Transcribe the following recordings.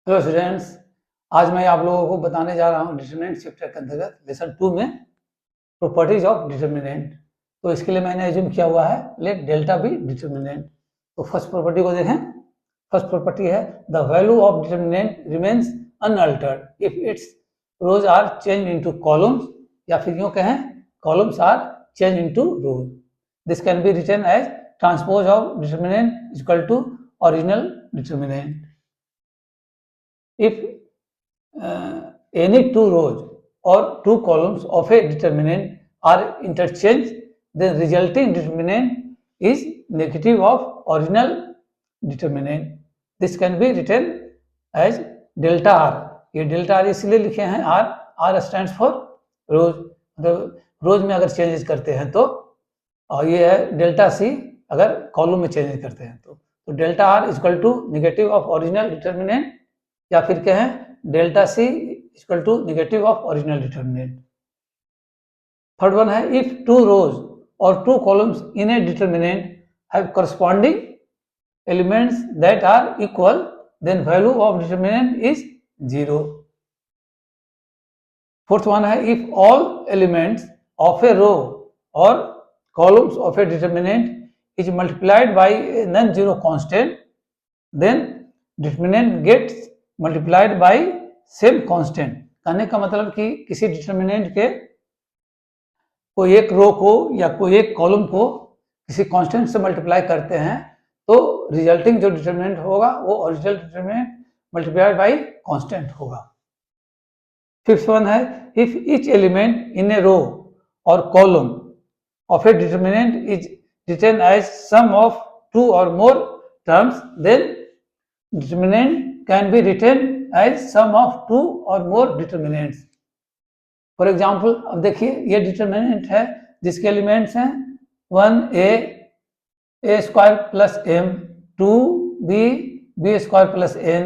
Hello students, आज मैं आप लोगों को बताने जा रहा हूँ डिटरमिनेंट चैप्टर के अंतर्गत लेसन 2 में प्रॉपर्टीज ऑफ डिटरमिनेंट। तो इसके लिए मैंने एज्यूम किया हुआ है लेट डेल्टा बी डिटरमिनेंट। तो फर्स्ट प्रॉपर्टी को देखें। फर्स्ट प्रॉपर्टी है the value of determinant remains unaltered if its rows are change into columns, या फिर यूँ कहें columns are change into rows. This can be written as transpose of determinant is equal to original determinant. If any two rows or two columns of a determinant are interchanged, then resulting determinant is negative of original determinant. This can be written as delta R. ये delta R इसलिए लिखे हैं R stands for rows, मतलब रोज में अगर changes करते हैं तो, और ये है डेल्टा C अगर कॉलम में चेंजेस करते हैं तो delta R is equal to negative of original determinant, या फिर क्या है delta C equal to negative of original determinant. Third one है इफ टू रोज और two columns in a determinant have corresponding elements that are equal then value of determinant is 0। Fourth one है if all elements of a row और columns of a determinant is multiplied by a non zero constant, then determinant gets multiplied by same constant. कहने का मतलब कि किसी determinant के कोई एक रो को या कोई एक कॉलम को किसी कांस्टेंट से मल्टीप्लाई करते हैं तो रिजल्टिंग जो डिटरमिनेंट होगा वो original determinant multiplied by constant होगा। फिफ्थ वन है if each element in a row और column of a determinant is written as sum of two और more terms, then determinant can be written as sum of two or more determinants. For example, अब देखिए ये determinant है जिसके elements हैं 1a a square plus m, 2b b square plus n,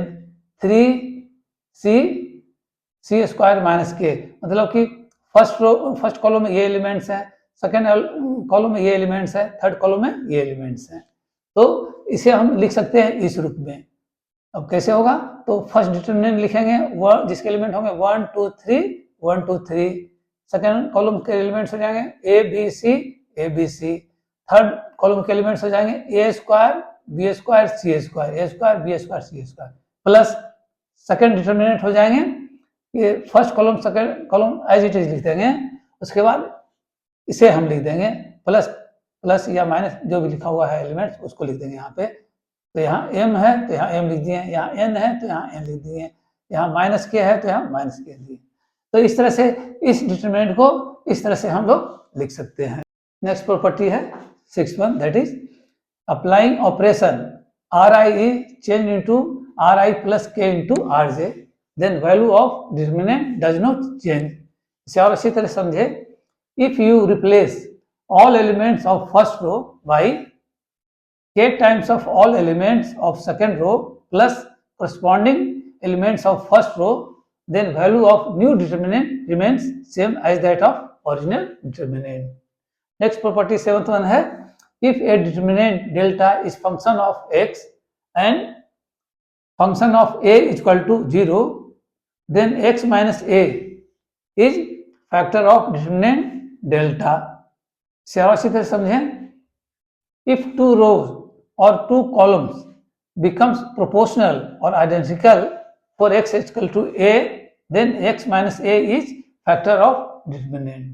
3c c square minus k। मतलब कि first column में ये एलिमेंट्स हैं, सेकेंड कॉलम में ये एलिमेंट्स हैं, थर्ड कॉलम में ये एलिमेंट्स हैं। तो इसे हम लिख सकते हैं इस रूप में। अब कैसे होगा, तो फर्स्ट डिटरमिनेंट लिखेंगे जिसके एलिमेंट होंगे 1 2 3 1 2 3, सेकेंड कॉलम के एलिमेंट्स हो जाएंगे a b c, third column के एलिमेंट्स हो जाएंगे a square b square c square, a square b square c square, plus second determinant हो जाएंगे ये first column second column as it is लिख देंगे। उसके बाद इसे हम लिख देंगे प्लस या माइनस जो भी लिखा हुआ है एलिमेंट्स उसको लिख देंगे यहाँ पे। तो यहाँ m है तो यहाँ m लिख दिए, यहाँ n है तो यहाँ n लिख दिए, यहाँ माइनस k है तो यहाँ माइनस k दिए। तो इस तरह से इस डिटरमिनेंट को इस तरह से हम लोग लिख सकते हैं। नेक्स्ट प्रॉपर्टी है 6th, that is applying operation ri is change into ri plus k into rj, then value of determinant does not change. इसे और अच्छी तरह समझे, if you replace all elements of first row by k times of all elements of second row plus corresponding elements of first row, then value of new determinant remains same as that of original determinant. Next property 7th one है if a determinant delta is function of x and function of a is equal to 0, then x minus a is factor of determinant delta. इसे और अच्छी तरह समझें, if two rows or two columns becomes proportional or identical for x is equal to a, then x minus a is factor of determinant.